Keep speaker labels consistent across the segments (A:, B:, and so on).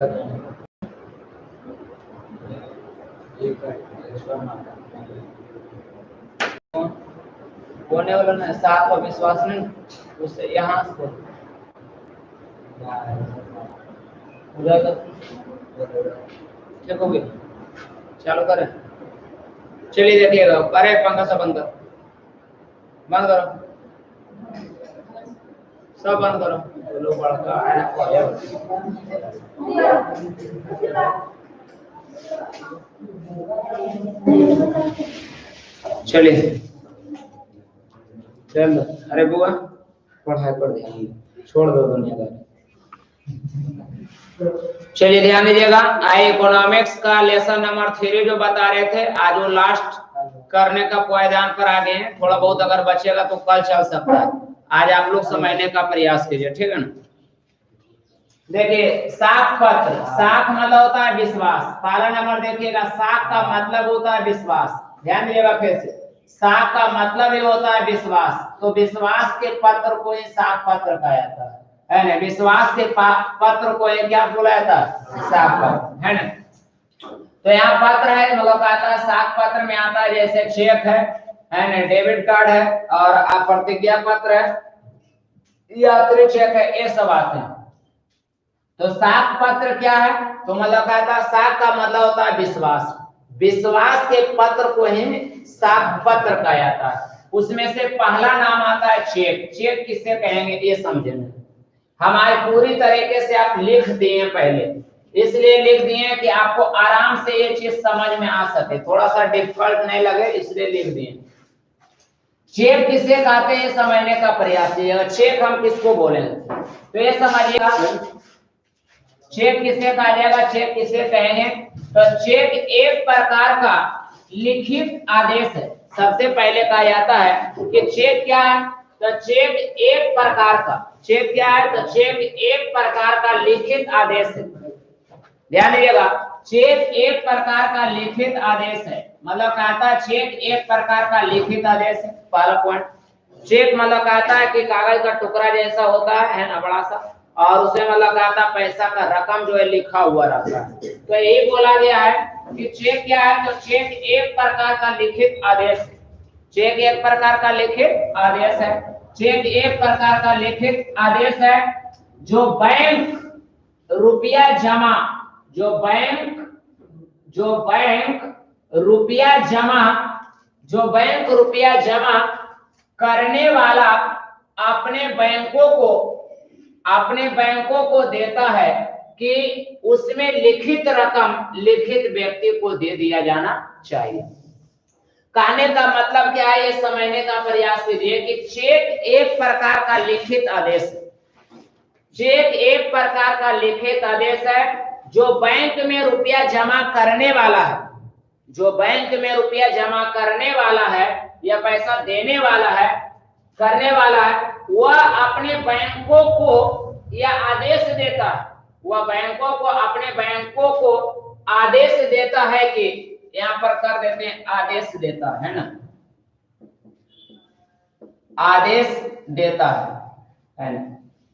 A: होने वाला ना 7 का विश्वास नहीं उससे यहाँ से ठीक होगी। चालू करें, चलिए देखिएगा। करे पंखा सब बंद करो, बंद करो, सब बंद करो। लो बड़का चलिए चल। अरे बुआ पढ़ाई पर ध्यान छोड़ दो दुनियादारी। चलिए ध्यान दीजिएगा। आई इकोनॉमिक्स का लेसन नंबर 3 जो बता रहे थे, आज वो लास्ट करने का पायदान पर आ गए हैं। थोड़ा बहुत अगर बचेगा तो कल चल सकता है। आज आप लोग समझने का प्रयास कीजिए, ठीक है ना। देखिए साख पत्र, साख मतलब होता है विश्वास। पहला नंबर देखिएगा, साख का मतलब होता है विश्वास। ध्यान दीजिएगा फिर से, साख का मतलब ये होता है विश्वास। तो विश्वास के पत्र को ही साख पत्र कहा जाता है ना। विश्वास के पत्र को ये क्या बोला जाता है, साख पत्र, है ना। तो यहाँ पत्र है, मतलब आता है साख पत्र में आता है जैसे चेक है ना, डेबिट कार्ड है और प्रतिज्ञा पत्र है, यात्री चेक है, ये सब आते हैं। तो साख पत्र क्या है, तो मतलब कहता है साख का मतलब होता है विश्वास। विश्वास के पत्र को ही साख पत्र कहा जाता है। उसमें से पहला नाम आता है चेक। चेक किसे कहेंगे ये समझेंगे। हमारे पूरी तरीके से आप लिख दिए पहले, इसलिए लिख दिए कि आपको आराम से ये चीज समझ में आ सके, थोड़ा सा डिफिकल्ट नहीं लगे, इसलिए लिख दिए। चेक किसे कहते हैं समझने का प्रयास कीजिएगा। चेक हम किसको बोलेंगे तो ये समझिएगा, चेक किसे कहा जाएगा, चेक किसे कहेंगे। तो चेक एक प्रकार का लिखित आदेश है। सबसे पहले कहा जाता है कि चेक क्या है, तो चेक एक प्रकार का, चेक क्या है, तो चेक एक प्रकार का लिखित आदेश है। ध्यान दीजिएगा, चेक एक प्रकार का लिखित आदेश है। मतलब कहता है चेक एक प्रकार का लिखित आदेश है। पहला पॉइंट, चेक मतलब कहता है कि कागज का टुकड़ा जैसा होता है ना, बड़ा सा, और उसमें मतलब कहता है पैसा का रकम जो है लिखा हुआ रहता है। तो यही बोला गया है कि चेक क्या है, तो चेक एक प्रकार का लिखित आदेश है। चेक एक प्रकार का लिखित आदेश है। चेक एक प्रकार का लिखित आदेश है जो बैंक रुपया जमा, जो बैंक रुपया जमा, जो बैंक रुपया जमा करने वाला अपने बैंकों को देता है कि उसमें लिखित रकम लिखित व्यक्ति को दे दिया जाना चाहिए। कहने का मतलब क्या है, ये समझने का प्रयास कीजिए कि चेक एक प्रकार का लिखित आदेश है। चेक एक प्रकार का लिखित आदेश है जो बैंक में रुपया जमा करने वाला है, जो बैंक में रुपया जमा करने वाला है या पैसा देने वाला है, करने वाला है, वह अपने बैंकों को यह आदेश देता है, वह बैंकों को, अपने बैंकों को आदेश देता है कि, यहाँ पर कर देते हैं आदेश देता है ना, आदेश देता है ना।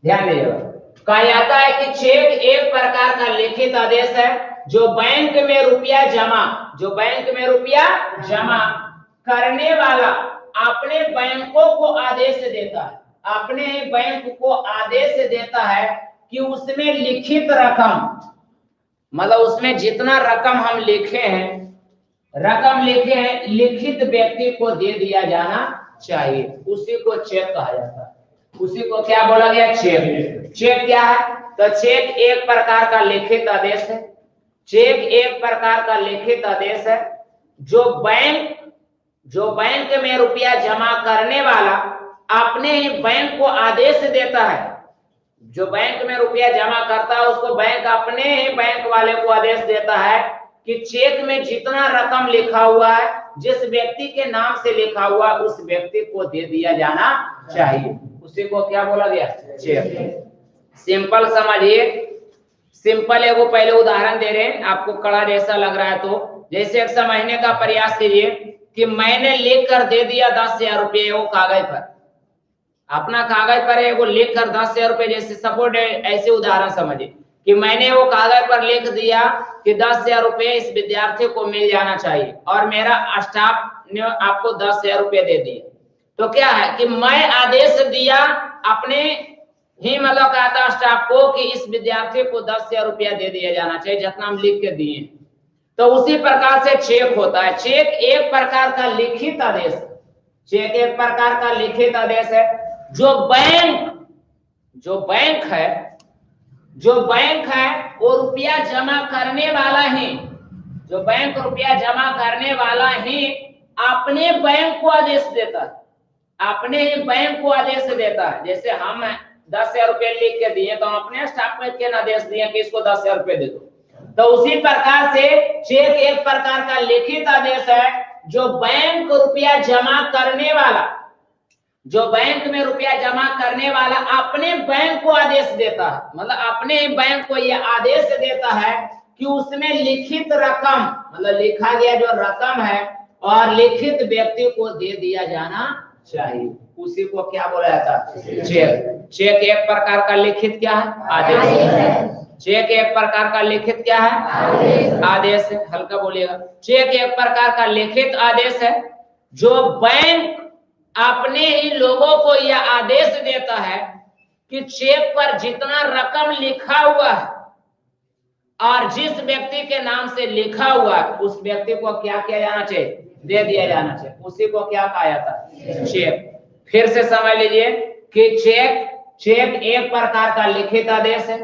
A: ध्यान दीजिएगा, कहा जाता है कि चेक एक प्रकार का लिखित आदेश है जो बैंक में रुपया जमा, जो बैंक में रुपया जमा करने वाला अपने बैंकों को आदेश देता है, अपने बैंक को आदेश देता है कि उसमें लिखित रकम, मतलब उसमें जितना रकम हम लिखे हैं, लिखित व्यक्ति को दे दिया जाना चाहिए। उसी को चेक कहा जाता है। उसी को क्या बोला गया, चेक। चेक क्या है, तो चेक एक प्रकार का लिखित आदेश है। चेक एक प्रकार का लिखित आदेश है जो बैंक में रुपया जमा करने वाला अपने ही बैंक को आदेश देता है। जो बैंक में रुपया जमा करता है उसको बैंक अपने ही बैंक वाले को आदेश देता है कि चेक में जितना रकम लिखा हुआ है, जिस व्यक्ति के नाम से लिखा हुआ, उस व्यक्ति को दे दिया जाना चाहिए। उसी को क्या बोला गया, चेक। सिंपल समझिए, सिंपल एगो पहले उदाहरण दे रहे हैं, आपको कड़ा जैसा लग रहा है तो जैसे एक समझने का प्रयास कीजिए कि मैंने लिख कर दे दिया 10,000 रुपये वो कागज पर, अपना कागज पर एगो लिख कर 10,000 रुपये, जैसे सपोर्ट ऐसे उदाहरण समझिए कि मैंने वो कागज पर लिख दिया कि 10,000 रुपये इस विद्यार्थी को मिल जाना चाहिए और मेरा स्टाफ ने आपको 10,000 रुपये दे दिए, तो क्या है कि मैं आदेश दिया अपने ही मतलब कहा था स्टाफ को कि इस विद्यार्थी को 10,000 रुपया दे दिया जाना चाहिए जितना हम लिख के दिए। तो उसी प्रकार से चेक होता है। चेक एक प्रकार का लिखित आदेश, चेक एक प्रकार का लिखित आदेश है। जो बैंक है वो रुपया जमा करने वाला ही, जो बैंक रुपया जमा करने वाला ही अपने बैंक को आदेश देता है, अपने ही बैंक को आदेश देता है। जैसे हम 10,000 रुपये लिख के दिए तो हम अपने स्टाफ में के आदेश दिए कि इसको 10,000 रुपये दे दो। तो उसी प्रकार से चेक एक प्रकार का लिखित आदेश है। जो बैंक रुपया जमा करने वाला, जो बैंक में रुपया जमा करने वाला अपने बैंक को आदेश देता है, मतलब अपने ही बैंक को यह आदेश देता है कि उसमें लिखित रकम, मतलब लिखा गया जो रकम है और लिखित व्यक्ति को दे दिया जाना चाहिए, उसी को क्या बोला जाता है? चेक। चेक एक प्रकार का लिखित क्या है? आदेश। चेक एक प्रकार का लिखित क्या है? आदेश है। हल्का बोलिएगा। चेक एक प्रकार का लिखित आदेश है। जो बैंक अपने ही लोगों को यह आदेश देता है कि चेक पर जितना रकम लिखा हुआ है और जिस व्यक्ति के नाम से लिखा हुआ है उस व्यक्ति को क्या किया जाना चाहिए? दे दिया जाना चाहिए, उसी को क्या कहा जाता है? चेक। फिर से समझ लीजिए कि चेक एक प्रकार का लिखित आदेश है।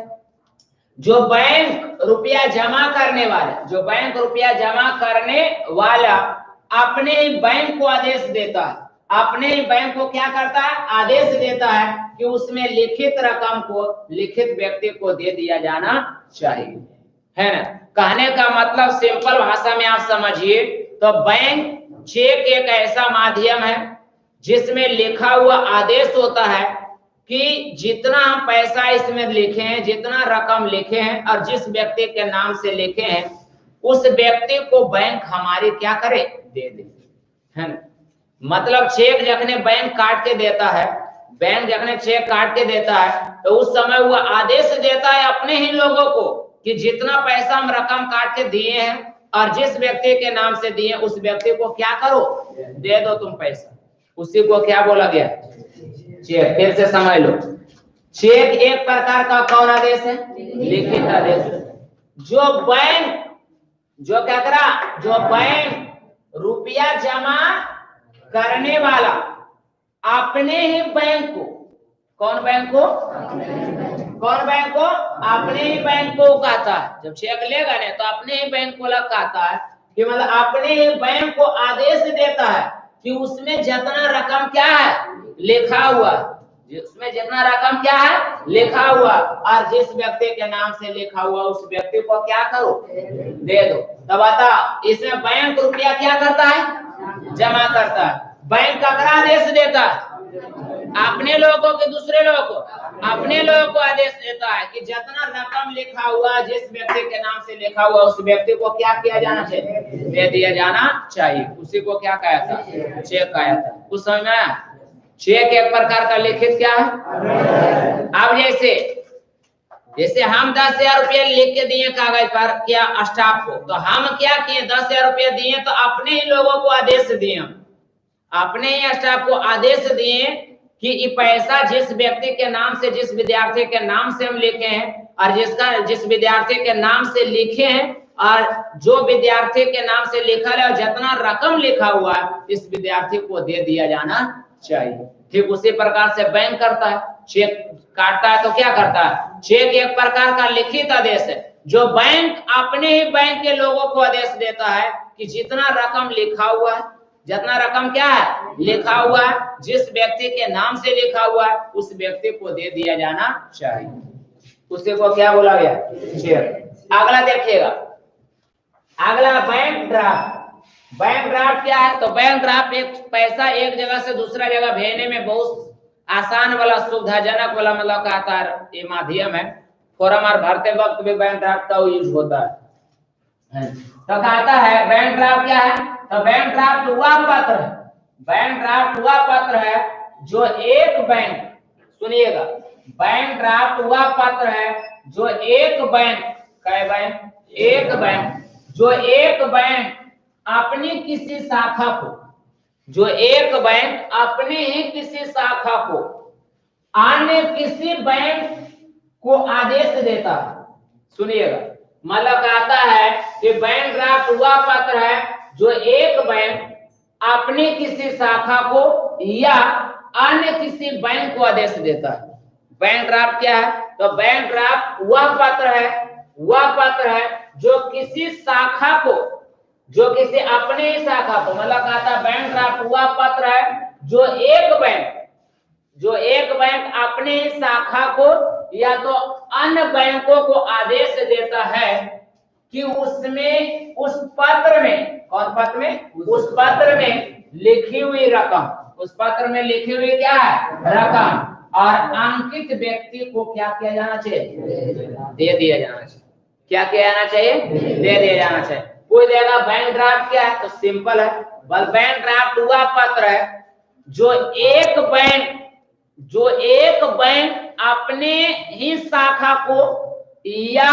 A: जो बैंक रुपया जमा करने वाला, जो बैंक रुपया जमा करने वाला अपने ही बैंक को आदेश देता है, अपने ही बैंक को क्या करता है? आदेश देता है कि उसमें लिखित रकम को लिखित व्यक्ति को दे दिया जाना चाहिए, है ना। कहने का मतलब सिंपल भाषा में आप समझिए तो बैंक चेक एक ऐसा माध्यम है जिसमें लिखा हुआ आदेश होता है कि जितना हम पैसा इसमें लिखे हैं, जितना रकम लिखे हैं और जिस व्यक्ति के नाम से लिखे हैं उस व्यक्ति को बैंक हमारी क्या करे? दे दे, है ना। मतलब चेक जखने बैंक काट के देता है, बैंक जखने चेक काट के देता है तो उस समय वो आदेश देता है अपने ही लोगों को कि जितना पैसा हम रकम काट के दिए हैं और जिस व्यक्ति के नाम से दिए उस व्यक्ति को क्या करो? दे दो तुम पैसा, उसी को क्या बोला गया? चेक। फिर से समझ लो, चेक एक प्रकार का कौन आदेश है? लिखित आदेश। जो बैंक जो क्या करा? जो बैंक रुपया जमा करने वाला अपने ही बैंक को, कौन बैंक को? कौन बैंक को? अपने ही बैंक को कहता है। जब चेक लेगा ना तो अपने ही बैंक को लग कहता है कि मतलब अपने ही बैंक को आदेश देता है कि उसमें जितना रकम क्या है? लिखा हुआ, उसमें जितना रकम क्या है? लिखा हुआ और जिस व्यक्ति के नाम से लिखा हुआ उस व्यक्ति को क्या करो? दे दो। तो बता, इसमें बैंक रुपया क्या करता है? जमा करता है। बैंक का आदेश देता है अपने लोगों के दूसरे लोगों को, अपने लोगों को आदेश देता है कि जितना रकम लिखा हुआ जिस व्यक्ति के नाम से लिखा हुआ उस व्यक्ति को क्या किया जाना चाहिए? दे दिया जाना चाहिए, उसी को क्या कहा था? चेक कहा था। उस समय चेक एक प्रकार का लिखित क्या है? अब जैसे हम 10,000 रुपये लिख के दिए कागज पर क्या स्टाफ को, तो हम क्या किए? 10,000 रुपये दिए तो अपने ही लोगों को आदेश दिए, अपने ही स्टाफ को आदेश दिए कि ये पैसा जिस व्यक्ति के नाम से, जिस विद्यार्थी के नाम से हम लिखे हैं और जिस विद्यार्थी के नाम से लिखे हैं और जो विद्यार्थी के नाम से लिखा है और जितना रकम लिखा हुआ है इस विद्यार्थी को दे दिया जाना चाहिए। ठीक उसी प्रकार से बैंक करता है, चेक काटता है तो क्या करता है? चेक एक प्रकार का लिखित आदेश है। जो बैंक अपने ही बैंक के लोगों को आदेश देता है कि जितना रकम लिखा हुआ है, जितना रकम क्या है? लिखा हुआ है, जिस व्यक्ति के नाम से लिखा हुआ है उस व्यक्ति को दे दिया जाना चाहिए, उसी को क्या बोला गया? चेक। अगला देखिएगा, अगला बैंक ड्राफ्ट। बैंक ड्राफ्ट क्या है? तो बैंक ड्राफ्ट एक पैसा एक जगह से दूसरा जगह भेजने में बहुत आसान वाला, सुविधाजनक वाला मतलब कहता है ये माध्यम है। फॉर्म और भरते वक्त भी बैंक ड्राफ्ट का यूज होता है। तो कहता है बैंक ड्राफ्ट क्या है? तो बैंक ड्राफ्ट हुआ पत्र है, बैंक ड्राफ्ट हुआ पत्र है जो एक बैंक, सुनिएगा, बैंक ड्राफ्ट वह पत्र है जो एक बैंक, कई बैंक, एक बैंक, जो एक बैंक अपनी किसी शाखा को, जो एक बैंक अपने ही किसी शाखा को अन्य किसी बैंक को आदेश देता है। सुनिएगा, मतलब आता है कि बैंक ड्राफ्ट वह पत्र है जो एक बैंक अपने किसी शाखा को या अन्य किसी बैंक को आदेश देता है। बैंक ड्राफ्ट क्या है? तो बैंक ड्राफ्ट वह पत्र है जो किसी शाखा को, जो किसी अपने ही शाखा को, मतलब कहता है बैंक ड्राफ्ट वह पत्र है जो एक बैंक अपने ही शाखा को या तो अन्य बैंकों को आदेश देता है कि उसमें, उस पत्र में, कौन पत्र में? उस पत्र में लिखी हुई रकम, उस पत्र में लिखी हुई क्या है? रकम, और अंकित व्यक्ति को क्या किया जाना चाहिए? दे दिया जाना चाहिए। क्या किया जाना चाहिए? दे दिया जाना चाहिए। कोई देगा बैंक ड्राफ्ट क्या है? तो सिंपल है, बस बैंक ड्राफ्ट वह पत्र है जो एक बैंक अपने ही शाखा को या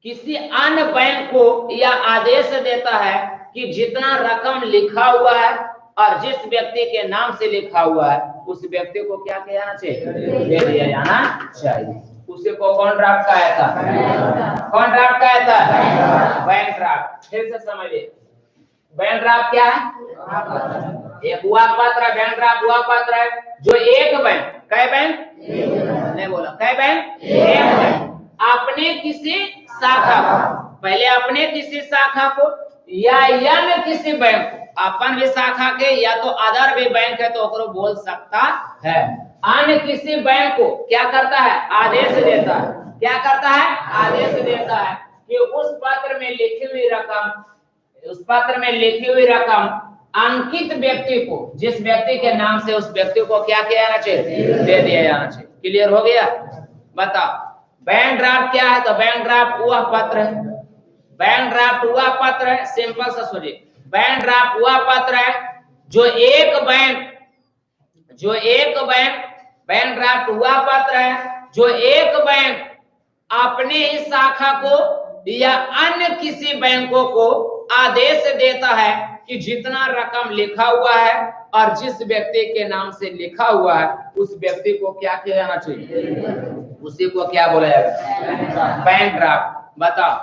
A: किसी अन्य बैंक को यह आदेश देता है कि जितना रकम लिखा हुआ है और जिस व्यक्ति के नाम से लिखा हुआ है उस व्यक्ति को क्या किया जाना चाहिए? दे दिया जाना चाहिए। उसी को कौन ड्राफ्ट कहा था? कौन ड्राफ्ट कहा था? Bank draft. फिर से समझिए, बैंक ड्राफ्ट क्या है? एक हुआ पत्र है, बैंक ड्राफ्ट हुआ पत्र है जो एक बैंक, कई बैंक? नहीं बोला, कई बैंक? एक बैंक अपने किसी शाखा को, पहले अपने किसी शाखा को या अन्य किसी बैंक को, अपन भी शाखा के या तो अदर भी बैंक है तो ओकरो बोल सकता है, अन्य किसी बैंक को क्या करता है? आदेश देता है। क्या करता है? आदेश देता है कि उस पत्र में लिखी हुई रकम, उस पत्र में लिखी हुई रकम अंकित व्यक्ति को, जिस व्यक्ति के नाम से उस व्यक्ति को क्या किया जाना चाहिए? दे दिया जाना चाहिए। क्लियर हो गया? बताओ, बैंक ड्राफ्ट क्या है? तो बैंक ड्राफ्ट वह पत्र है, बैंक ड्राफ्ट वह पत्र है, सिंपल सा सोचिए, बैंक ड्राफ्ट वह पत्र है जो एक बैंक, बैंक ड्राफ्ट वह पत्र है जो एक बैंक अपने ही शाखा को या अन्य किसी बैंकों को आदेश देता है कि जितना रकम लिखा हुआ है और जिस व्यक्ति के नाम से लिखा हुआ है उस व्यक्ति को क्या किया जाना चाहिए? उसी को क्या बोला जाएगा? Bank draft. बताओ,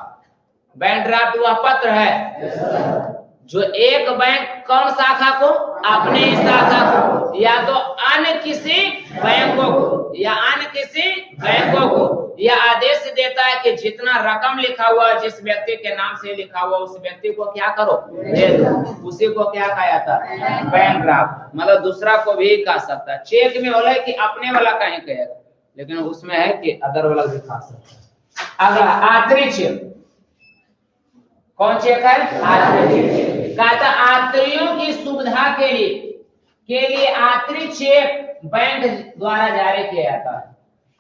A: बैंक ड्राफ्ट वह पत्र है जो एक बैंक, कौन शाखा को? अपने ही शाखा को या तो अन्य किसी बैंकों को या अन्य किसी बैंकों को यह आदेश देता है कि जितना रकम लिखा हुआ है, जिस व्यक्ति के नाम से लिखा हुआ उस व्यक्ति को क्या करो? दे दो। उसी को क्या कहा जाता है? Bank draft. मतलब दूसरा को भी कहा सकता है। चेक में बोला कि अपने वाला कहीं कहेगा, लेकिन उसमें है कि अदर वाला भी कहा सकता है। अगला आतरी चेक। कौन चेक है? आतरी चेक। कहता यात्रियों की सुविधा के लिए आतरी चेक बैंक द्वारा जारी किया जाता है।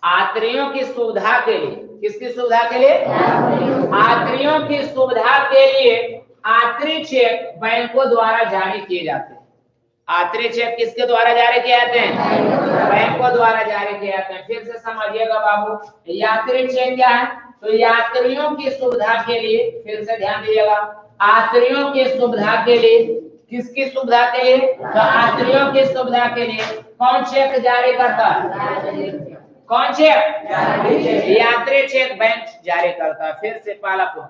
A: यात्रियों की सुविधा के लिए, किसकी सुविधा के लिए? यात्रियों की सुविधा के लिए आतरी चेक बैंकों द्वारा जारी किए जाते हैं। आतरी चेक किसके द्वारा जारी किए जाते हैं? बैंकों द्वारा जारी किए जाते हैं। फिर से समझिएगा बाबू, यात्री चेक क्या है? तो यात्रियों की सुविधा के लिए, फिर से ध्यान दीजिएगा, यात्रियों की सुविधा के लिए, किसकी सुविधा के लिए? तो यात्रियों की सुविधा के लिए कौन चेक जारी करता है? कौन चेक? यात्री चेक बैंक जारी करता है। फिर से पहला पॉइंट,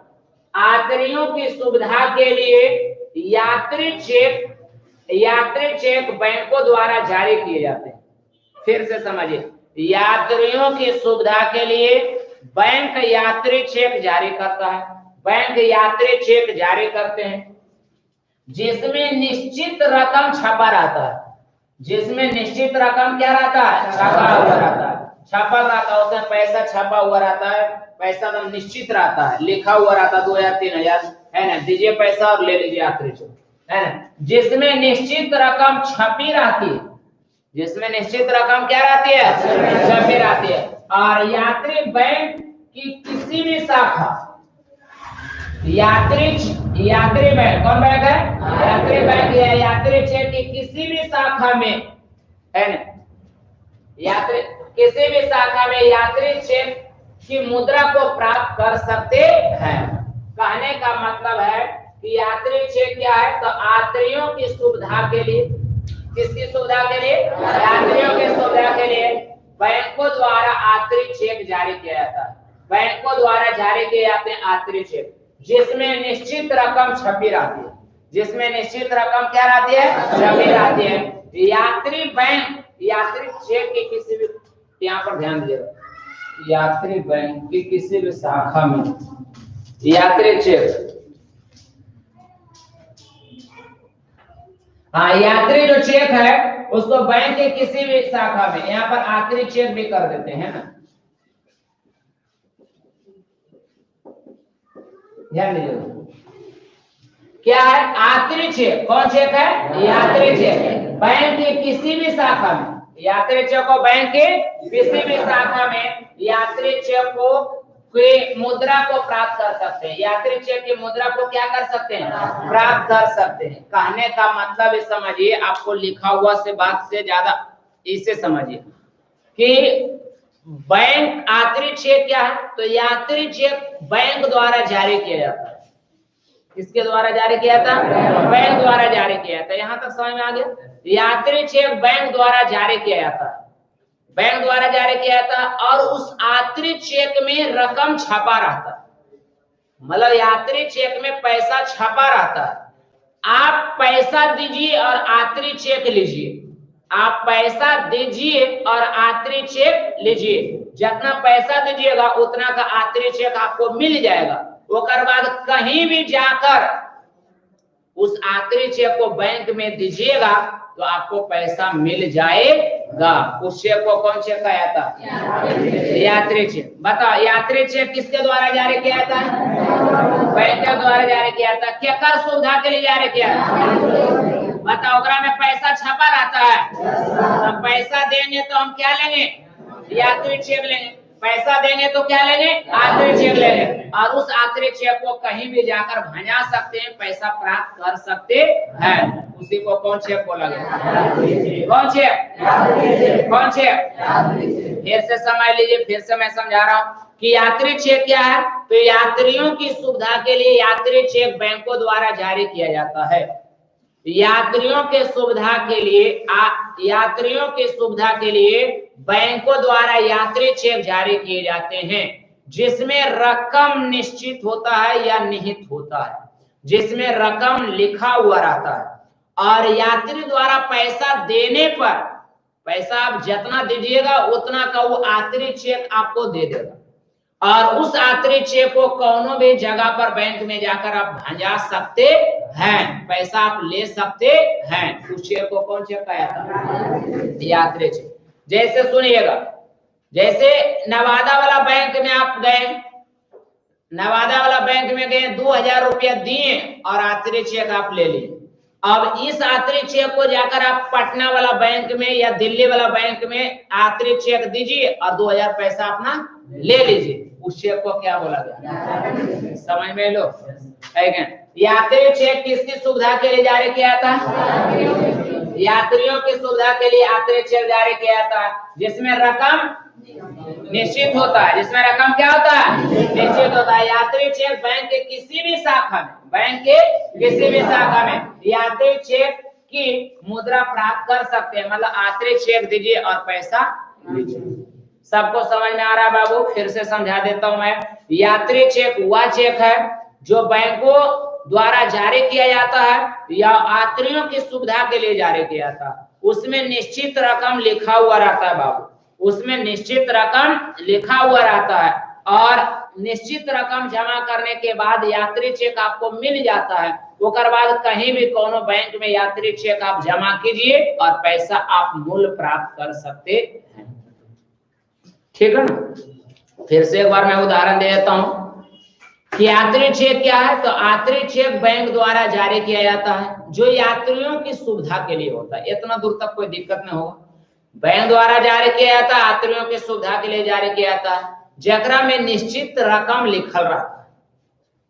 A: यात्रियों की सुविधा के लिए यात्री चेक बैंकों द्वारा जारी किए जाते हैं। फिर से समझिए, यात्रियों की सुविधा के लिए बैंक यात्री चेक जारी करता है। बैंक यात्री चेक जारी करते हैं जिसमें निश्चित रकम छपा रहता है। जिसमें निश्चित रकम क्या रहता है? छपा हुआ रहता है। छपा रहता है, उसमें पैसा छपा हुआ रहता है, पैसा तो निश्चित रहता है, लिखा हुआ रहता है 2000 3000, है ना, दीजिए पैसा और ले लीजिए यात्री चेक, है ना। जिसमें निश्चित रकम छपी रहती है, जिसमें निश्चित रकम क्या रहती है? छपी रहती है। और यात्री बैंक की किसी भी शाखा, यात्री बैंक, कौन बैंक है? यात्री बैंक या यात्री चेक की किसी भी शाखा में, है ना, यात्री किसी भी शाखा में यात्री चेक की मुद्रा को प्राप्त कर सकते हैं। कहने का मतलब है कि यात्री चेक क्या है, तो यात्रियों की सुविधा के लिए, किसकी सुविधा के लिए, यात्रियों की सुविधा के लिए बैंकों द्वारा यात्री चेक जारी किया जाता है। बैंकों द्वारा जारी किए जाते हैं यात्री चेक, जिसमें निश्चित रकम छपी रहती है, जिसमें निश्चित रकम क्या रहती है, छपी रहती है। यात्री बैंक यात्री चेक की किसी भी, यहाँ पर ध्यान दीजिएगा, यात्री बैंक की किसी भी शाखा में यात्री चेक, हाँ, यात्री जो चेक है उसको बैंक के किसी भी शाखा में, यहाँ पर यात्री चेक भी कर देते हैं ना, ध्यान दीजिएगा। क्या है, यात्री चेक। कौन चेक है, यात्री चेक। बैंक की किसी भी शाखा में यात्री चेक को, बैंक के किसी भी शाखा में यात्री चेक को की मुद्रा को प्राप्त कर सकते हैं। यात्री चेक की मुद्रा को क्या कर सकते हैं, प्राप्त कर सकते हैं। कहने का मतलब ये समझिए, आपको लिखा हुआ से बात से ज्यादा इसे समझिए कि बैंक यात्री चेक क्या है, तो यात्री चेक बैंक द्वारा जारी किया जाता है। किसके द्वारा जारी किया था, बैंक द्वारा जारी किया था। यहाँ तक समझ में आ गया। यात्री चेक बैंक द्वारा जारी किया जाता है, बैंक द्वारा जारी किया था, और उस यात्री चेक में रकम छपा रहता है, मतलब यात्री चेक में पैसा छपा रहता है। आप पैसा दीजिए और यात्री चेक लीजिए, आप पैसा दीजिए और यात्री चेक लीजिए, जितना पैसा दीजिएगा उतना का यात्री चेक आपको मिल जाएगा। उसके बाद कहीं भी जाकर उस यात्री चेक को बैंक में दीजिएगा तो आपको पैसा मिल जाएगा। उस चेक को कौन चेक कहा जाता है, यात्री चेक। बताओ, यात्री चेक किसके द्वारा जारी किया जाता है, बैंक के द्वारा जारी किया जाता है। क्या सुविधा के लिए जारी किया जाता है, बताओ। ओकरा में पैसा छपा रहता है, तो पैसा देंगे तो हम क्या लेंगे, यात्री चेक लेंगे। पैसा देंगे तो क्या लेंगे, यात्री चेक लेंगे, और उस यात्री चेक को कहीं भी जाकर भंजा सकते हैं, पैसा प्राप्त कर सकते हैं। उसी को कौन चेक बोला गया, कौन चेक, कौन चेक। फिर से समझ लीजिए, फिर से मैं समझा रहा हूँ कि यात्री चेक क्या है, तो यात्रियों की सुविधा के लिए यात्री चेक बैंकों द्वारा जारी किया जाता है। यात्रियों के सुविधा के लिए, यात्रियों की सुविधा के लिए बैंकों द्वारा यात्री चेक जारी किए जाते हैं, जिसमें रकम निश्चित होता है या निहित होता है, जिसमें रकम लिखा हुआ रहता है। और यात्री द्वारा पैसा देने पर, पैसा आप जितना दीजिएगा उतना का वो यात्री चेक आपको दे देगा, और उस यात्री चेक को कोनो भी जगह पर बैंक में जाकर आप भंजा सकते हैं, पैसा आप ले सकते हैं। उस चेक को कौन चेक कहा जाता है, यात्री चेक। जैसे सुनिएगा, जैसे नवादा वाला बैंक में आप गए, नवादा वाला बैंक में गए, 2000 रुपया दिए और यात्री चेक आप ले लिए। अब इस यात्री चेक को जाकर आप पटना वाला बैंक में या दिल्ली वाला बैंक में यात्री चेक दीजिए और 2000 पैसा अपना ले लीजिए। उस चेक को क्या बोला गया, समझ में लो, है क्या। यात्री चेक किसकी सुविधा के लिए जारी किया था, यात्रियों की सुविधा के लिए यात्री चेक जारी किया जाता है, जिसमें रकम निश्चित होता है, जिसमें रकम क्या होता है, निश्चित होता है। यात्री चेक बैंक के किसी भी शाखा में, बैंक के किसी भी शाखा में यात्री चेक की मुद्रा प्राप्त कर सकते हैं, मतलब यात्री चेक दीजिए और पैसा लीजिए। सबको समझ में आ रहा है बाबू, फिर से समझा देता हूं मैं। यात्री चेक वह चेक है जो बैंकों द्वारा जारी किया जाता है या यात्रियों की सुविधा के लिए जारी किया जाता है। उसमें निश्चित रकम लिखा हुआ रहता है बाबू, उसमें निश्चित रकम लिखा हुआ रहता है, और निश्चित रकम जमा करने के बाद यात्री चेक आपको मिल जाता है। उसके बाद कहीं भी कोनो बैंक में यात्री चेक आप जमा कीजिए और पैसा आप मूल्य प्राप्त कर सकते हैं। ठीक है ना। फिर से एक बार मैं उदाहरण दे देता हूं कि यात्री चेक क्या है, तो यात्री चेक बैंक द्वारा जारी किया जाता है जो यात्रियों की सुविधा के लिए होता है। इतना दूर तक कोई दिक्कत नहीं होगा। बैंक द्वारा जारी किया जाता है, यात्रियों की सुविधा के लिए जारी किया जाता है, जकरा में निश्चित रकम लिखल रहता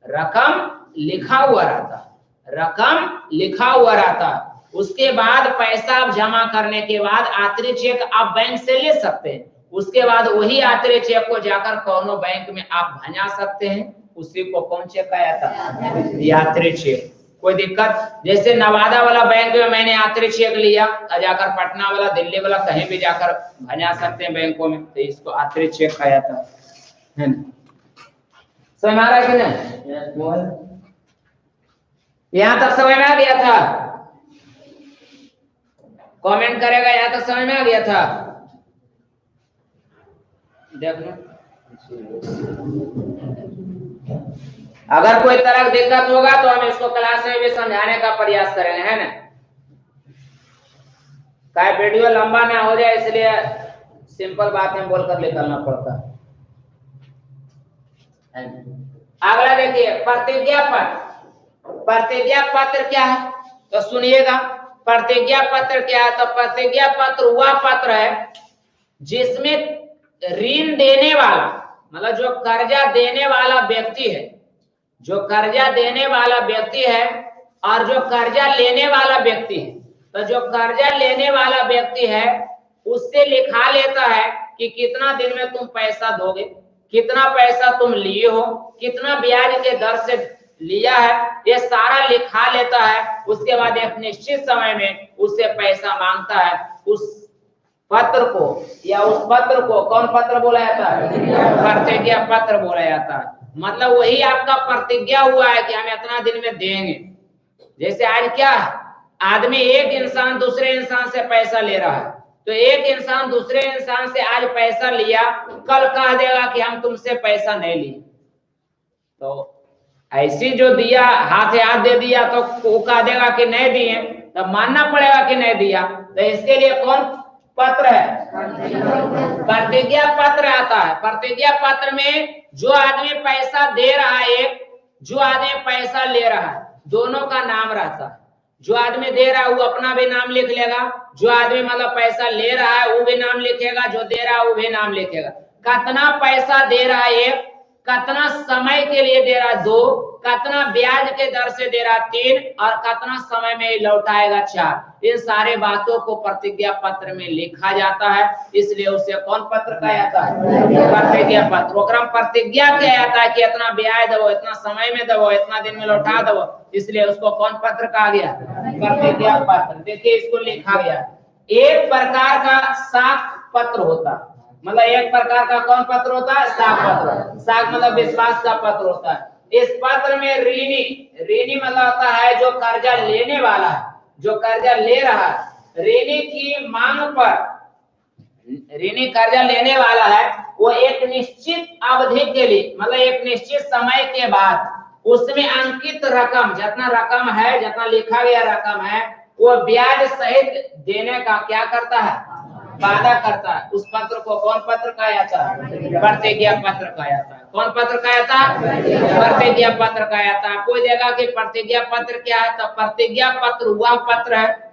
A: है, रकम लिखा हुआ रहता है, रकम लिखा हुआ रहता है। उसके बाद पैसा आप जमा करने के बाद यात्री चेक आप बैंक से ले सकते हैं। उसके बाद वही आतरे चेक को जाकर कोनो बैंक में आप भंजा सकते हैं, उसी को कौन चेक कहा जाता है? यात्री चेक। कोई दिक्कत? जैसे नवादा वाला बैंक में मैंने यात्री चेक लिया, जाकर पटना वाला, दिल्ली वाला कहीं भी जाकर भंजा सकते हैं बैंकों में, तो इसको यात्री चेक कहा जाता है ना? समझ में आ रहा है कि नहीं? यहां तक समझ में आ गया था? कमेंट करेगा, यहां तक समझ में आ गया था? देख लो, अगर कोई तरह की दिक्कत होगा तो हम इसको क्लास में भी समझाने का प्रयास करेंगे, है ना? क्या वीडियो लंबा ना हो जाए, इसलिए सिंपल बातें बोलकर निकलना पड़ता है। अगला देखिए, प्रतिज्ञा पत्र। प्रतिज्ञा पत्र क्या है तो सुनिएगा। प्रतिज्ञा पत्र क्या है? तो प्रतिज्ञा पत्र वह पत्र है जिसमें ऋण देने वाला, मतलब जो कर्जा देने वाला व्यक्ति है, जो कर्जा देने वाला व्यक्ति है और जो कर्जा लेने वाला व्यक्ति है, तो जो कर्जा लेने वाला व्यक्ति है उससे लिखा लेता है कि कितना दिन में तुम पैसा दोगे, कितना पैसा तुम लिए हो, कितना ब्याज के दर से लिया है, ये सारा लिखा लेता है। उसके बाद एक निश्चित समय में उससे पैसा मांगता है। उस पत्र को या उस पत्र को कौन पत्र बोला जाता है? प्रतिज्ञा पत्र बोला जाता है। मतलब वही आपका प्रतिज्ञा हुआ है कि हम इतना दिन में देंगे। जैसे आज क्या है, आदमी, एक इंसान दूसरे इंसान से पैसा ले रहा है, तो एक इंसान दूसरे इंसान से आज पैसा लिया, कल कह देगा कि हम तुमसे पैसा नहीं लिए। तो ऐसी जो दिया, हाथ दे दिया, तो वो कह देगा कि नहीं दिए, तो मानना पड़ेगा कि नहीं दिया। तो इसके लिए कौन पत्र है? प्रतिज्ञा पत्र आता है। प्रतिज्ञा पत्र में जो आदमी पैसा दे रहा है, एक जो आदमी पैसा ले रहा है, दोनों का नाम रहता है। जो आदमी दे रहा है वो अपना भी नाम लिख लेगा, जो आदमी मतलब पैसा ले रहा है वो भी नाम लिखेगा, जो दे रहा है वो भी नाम लिखेगा। कितना पैसा दे रहा है एक, कितना समय के लिए दे रहा है दो, कितना ब्याज के दर से दे रहा है तीन, और कितना समय में लौटाएगा चार। इन सारे बातों को प्रतिज्ञा पत्र में लिखा जाता है, इसलिए उसे कौन पत्र कहा जाता है? प्रतिज्ञा पत्र। ओकरा में प्रतिज्ञा किया जाता है कि इतना ब्याज दो, इतना समय में दो, इतना दिन में लौटा दो, इसलिए उसको कौन पत्र कहा गया? प्रतिज्ञा पत्र। देखिए इसको लिखा गया। एक प्रकार का साख पत्र होता है, मतलब एक प्रकार का कौन पत्र होता है? साख पत्र। साख मतलब विश्वास का पत्र होता है। इस पत्र में ऋणी मतलब होता है जो कर्जा लेने वाला है, जो कर्जा ले रहा है, ऋणी की मांग पर, ऋणी कर्जा लेने वाला है, वो एक निश्चित अवधि के लिए, मतलब एक निश्चित समय के बाद उसमें अंकित रकम, जितना रकम है, जितना लिखा गया रकम है, वो ब्याज सहित देने का क्या करता है? वादा करता है। उस पत्र को कौन पत्र कहा जाता है? प्रतिज्ञा पत्र कहा जाता है। कौन पत्र कहा जाता है? प्रतिज्ञा पत्र कहा जाता है। कोई देगा कि प्रतिज्ञा पत्र क्या है? तो प्रतिज्ञा पत्र वह पत्र है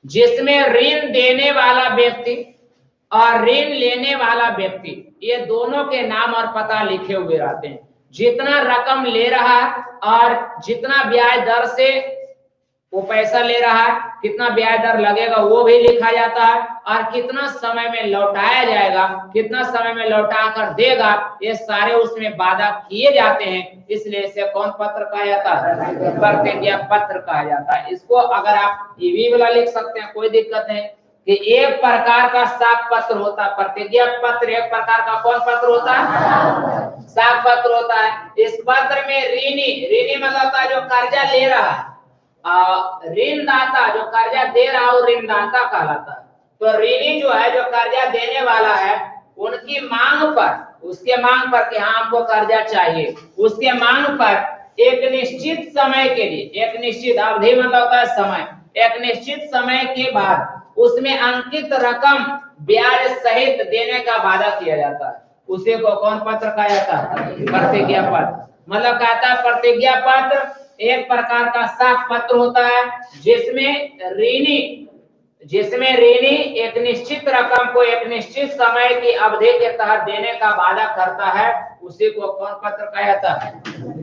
A: जिसमें ऋण देने वाला व्यक्ति और ऋण लेने वाला व्यक्ति, ये दोनों के नाम और पता लिखे हुए रहते हैं। जितना रकम ले रहा है और जितना ब्याज दर से वो पैसा ले रहा है, कितना ब्याज दर लगेगा वो भी लिखा जाता है, और कितना समय में लौटाया जाएगा, कितना समय में लौटा कर देगा, ये सारे उसमें वादा किए जाते हैं। इसलिए इसे कौन पत्र कहा जाता है? प्रतिज्ञा पत्र कहा जाता है। इसको अगर आप ईवी वाला लिख सकते हैं, कोई दिक्कत नहीं। कि एक प्रकार का साख पत्र होता है। प्रतिज्ञा पत्र एक प्रकार का कौन पत्र होता है? साख पत्र होता है। इस पत्र में ऋणी मतलब होता है जो कर्जा ले रहा है, ऋणदाता जो कर्जा दे रहा है ऋणदाता कहलाता है। तो ऋणी जो है, जो कर्जा देने वाला है, उनकी मांग पर, उसके मांग पर कि हाँ हमको कर्जा चाहिए, उसके मांग पर एक निश्चित समय के लिए, एक निश्चित अवधि मतलब होता है समय, एक निश्चित समय के बाद उसमें अंकित रकम ब्याज सहित देने का वादा किया जाता है। उसे को कौन पत्र कहा जाता है? प्रतिज्ञा पत्र। मतलब कहता है प्रतिज्ञा पत्र एक प्रकार का साख पत्र होता है जिसमें ऋणी एक निश्चित रकम को एक निश्चित समय की अवधि के तहत देने का वादा करता है। उसी को कौन पत्र कहा जाता है?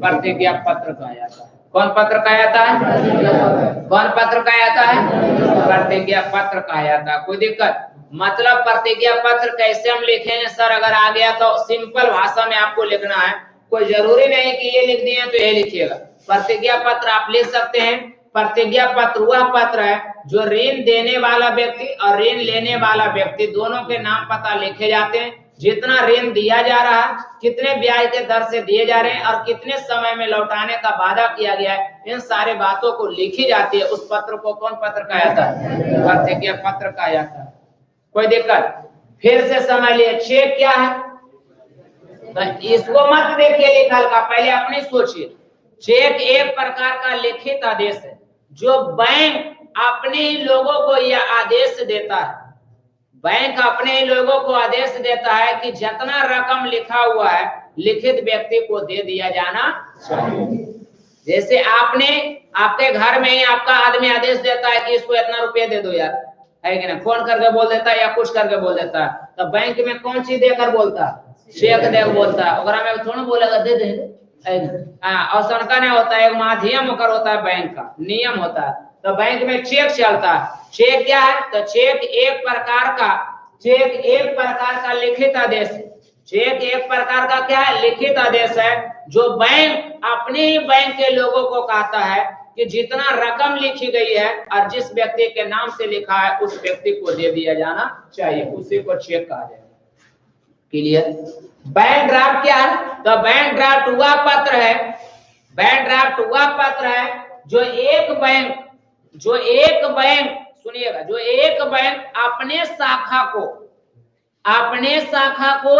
A: प्रतिज्ञा पत्र कहा जाता है। कौन पत्र कहा जाता है? कौन पत्र कहा जाता है? प्रतिज्ञा पत्र कहा जाता है। कोई दिक्कत? मतलब प्रतिज्ञा पत्र कैसे हम लिखेंगे सर? अगर आ गया तो सिंपल भाषा में आपको लिखना है, कोई जरूरी नहीं कि ये लिख दिए तो ये लिखिएगा। प्रतिज्ञा पत्र आप लिख सकते हैं। प्रतिज्ञा पत्र वह पत्र है जो ऋण देने वाला व्यक्ति और ऋण लेने वाला व्यक्ति दोनों के नाम पता लिखे जाते हैं, जितना ऋण दिया जा रहा है, कितने ब्याज के दर से दिए जा रहे हैं और कितने समय में लौटाने का वादा किया गया है, इन सारे बातों को लिखी जाती है। उस पत्र को कौन पत्र कहा जाता है? प्रतिज्ञा पत्र कहा जाता है। कोई दिक्कत? फिर से समझ लिए, चेक क्या है? तो इसको मत देखिए लिखल का, पहले अपने सोचिए। चेक एक प्रकार का लिखित आदेश है जो बैंक अपने ही लोगों को यह आदेश देता है। बैंक अपने ही लोगों को आदेश देता है कि जितना रकम लिखा हुआ है लिखित व्यक्ति को दे दिया जाना चाहिए। जैसे आपके घर में ही आपका आदमी आदेश देता है कि इसको इतना रुपया दे दो यार, है कि ना? फोन करके बोल देता है या कुछ करके बोल देता है। तो बैंक में कौन चीज देकर बोलता है? चेक देकर बोलता है। ओकरा में थोड़ा बोलेगा दे दे, और सनका नहीं होता है, एक माध्यम होकर होता है, बैंक का नियम होता है। तो बैंक में चेक चलता है। चेक क्या है? तो चेक एक प्रकार का लिखित आदेश है। चेक एक प्रकार का क्या है? लिखित आदेश है जो बैंक अपने ही बैंक के लोगों को कहता है कि जितना रकम लिखी गई है और जिस व्यक्ति के नाम से लिखा है उस व्यक्ति को दे दिया जाना चाहिए, उसी को चेक कहा जाएगा। क्लियर? बैंक ड्राफ्ट क्या है? तो बैंक ड्राफ्ट वह पत्र है, बैंक ड्राफ्ट वह पत्र है जो एक बैंक सुनिएगा, जो एक बैंक अपने शाखा को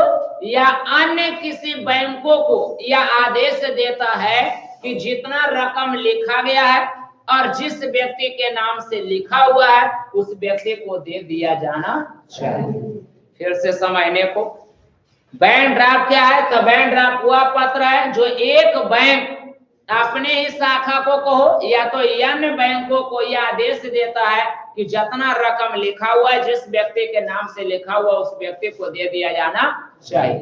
A: या अन्य किसी बैंकों को यह आदेश देता है कि जितना रकम लिखा गया है और जिस व्यक्ति के नाम से लिखा हुआ है उस व्यक्ति को दे दिया जाना चाहिए। फिर से समझने को, बैंक ड्राफ्ट क्या है? तो बैंक ड्राफ्ट वह पत्र है जो एक बैंक अपने ही शाखा को कहो या तो अन्य बैंकों को यह आदेश देता है कि जितना रकम लिखा हुआ है जिस व्यक्ति के नाम से लिखा हुआ उस व्यक्ति को दे दिया जाना चाहिए।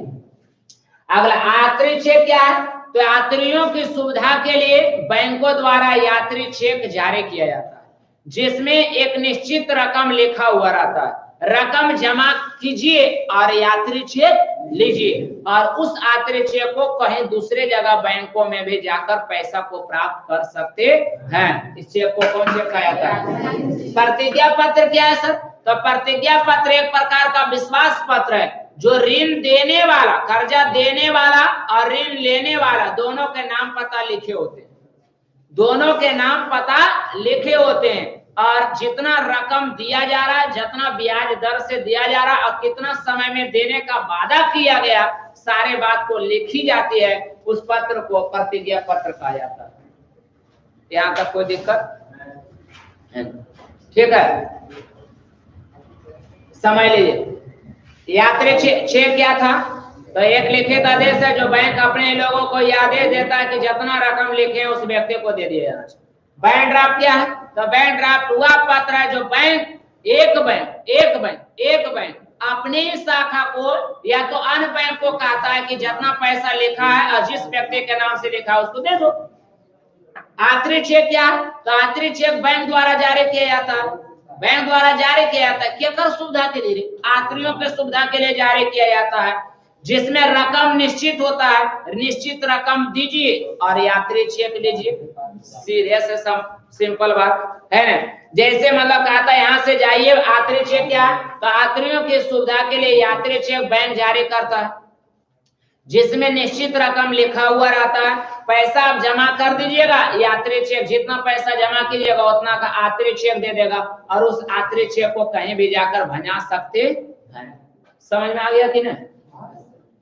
A: अगला यात्री चेक क्या है? तो यात्रियों की सुविधा के लिए बैंकों द्वारा यात्री चेक जारी किया जाता है जिसमें एक निश्चित रकम लिखा हुआ रहता है। रकम जमा कीजिए और यात्री चेक लीजिए और उस यात्री चेक को कहीं दूसरे जगह बैंकों में भी जाकर पैसा को प्राप्त कर सकते हैं। इस चेक को कौन चेक कहा जाता है? प्रतिज्ञा पत्र क्या है सर? तो प्रतिज्ञा पत्र एक प्रकार का विश्वास पत्र है जो ऋण देने वाला, कर्जा देने वाला और ऋण लेने वाला दोनों के नाम पता लिखे होते हैं, दोनों के नाम पता लिखे होते हैं और जितना रकम दिया जा रहा है, जितना ब्याज दर से दिया जा रहा है और कितना समय में देने का वादा किया गया, सारे बात को लिखी जाती है। उस पत्र को प्रतिज्ञा पत्र कहा जाता है। यहाँ तक कोई दिक्कत? ठीक है, समझ लीजिए। यात्री चेक क्या था? तो एक लिखित आदेश है जो बैंक अपने लोगों को यह आदेश देता है कि जितना रकम लिखे उस व्यक्ति को दे दिया जाना चाहिए। बैंक ड्राफ्ट क्या है? तो बैंक ड्राफ्ट वह पत्र है जो एक बैंक अपनी शाखा को या तो अन्य बैंक को कहता है कि जितना पैसा लिखा है और जिस व्यक्ति के नाम से लिखा है उसको दे दो। यात्री चेक क्या है? तो यात्री चेक बैंक द्वारा जारी किया जाता है। बैंक द्वारा जारी किया जाता है किसकी सुविधा के लिए? यात्रियों के सुविधा के लिए जारी किया जाता है, जिसमें रकम निश्चित होता है। निश्चित रकम दीजिए और यात्री चेक लीजिए। सीधे से सिंपल बात है ना? जैसे मतलब कहता है यहाँ से जाइए, यात्री चेक क्या है? तो यात्रियों की सुविधा के लिए यात्री चेक बैंक जारी करता है जिसमें निश्चित रकम लिखा हुआ रहता है। पैसा आप जमा कर दीजिएगा, यात्री चेक जितना पैसा जमा कीजिएगा उतना का यात्री चेक दे देगा और उस यात्री चेक को कहीं भी जाकर भजा सकते हैं। समझ में आ गया कि नहीं?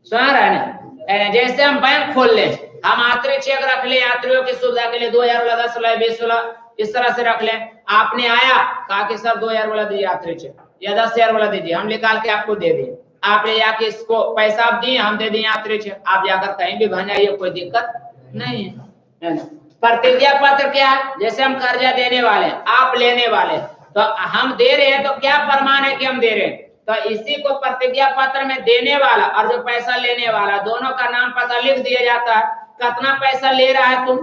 A: सुना रहा है ना? जैसे हम बैंक खोल ले, हम यात्री चेक रख ले यात्रियों की सुविधा के लिए 2000 वाला, 10 वाला, 20 वाला, इस तरह से रख ले। आपने आया, कहा कि सर 2000 वाला दीजिए यात्री चेक या 10,000 वाला दीजिए, हम निकाल के आपको दे दें। आपने जाके इसको पैसा आप दिए, हम दे दिए यात्री चेक, आप जाकर कहीं भी भजाइए, कोई दिक्कत नहीं है। प्रतिज्ञा पत्र क्या है? जैसे हम कर्जा देने वाले, आप लेने वाले, तो हम दे रहे हैं तो क्या प्रमाण है कि हम दे रहे हैं? तो इसी को प्रतिज्ञा पत्र में देने वाला और जो पैसा लेने वाला दोनों का नाम पता लिख दिया जाता है। कितना पैसा ले रहा है तुम,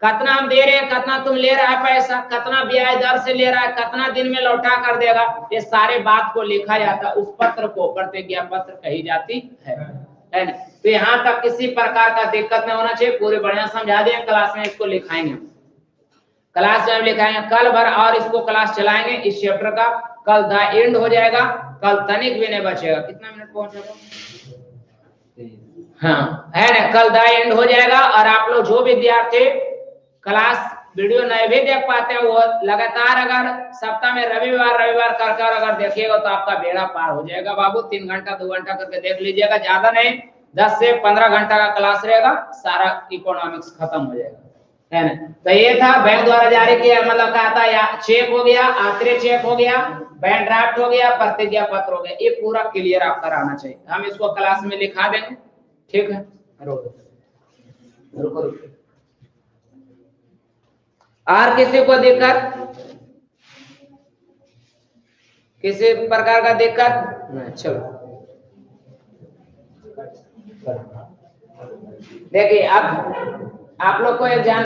A: कितना हम दे रहे हैं, कितना तुम ले रहा है पैसा, कितना ब्याज दर से ले रहा है, कितना दिन में लौटा कर देगा, ये सारे बात को लिखा जाता है। उस पत्र को प्रतिज्ञा पत्र कही जाती है ना। तो यहाँ तक किसी प्रकार का दिक्कत नहीं होना चाहिए, पूरे बढ़िया समझा दिए। क्लास में इसको लिखाएंगे, क्लास में लिखाएंगे कल भर, और इसको क्लास चलाएंगे इस चैप्टर का। कल द एंड हो जाएगा, कल तनिक भी नहीं बचेगा। कितना मिनट पहुंचेगा? हाँ है ना, कल द एंड हो जाएगा। और आप लोग जो विद्यार्थी क्लास वीडियो नहीं भी देख पाते हैं, वो लगातार अगर सप्ताह में रविवार कर अगर देखिएगा तो आपका बेड़ा पार हो जाएगा बाबू। 3 घंटा 2 घंटा करके देख लीजिएगा, ज्यादा नहीं, 10 से 15 घंटा का क्लास रहेगा, सारा इकोनॉमिक्स खत्म हो जाएगा, है ना। तो ये था बैंक द्वारा जारी किया, मतलब कहा था या चेक हो गया, आंतरिक चेक हो गया, बैंक ड्राफ्ट हो गया, प्रतिज्ञा पत्र हो गया, ये पूरा क्लियर आपका रहना चाहिए। हम इसको क्लास में लिखा देंगे, ठीक है। रुको और किसी को दिक्कत, किसी प्रकार का दिक्कत? चलो देखिए, अब आप लोग को एक जान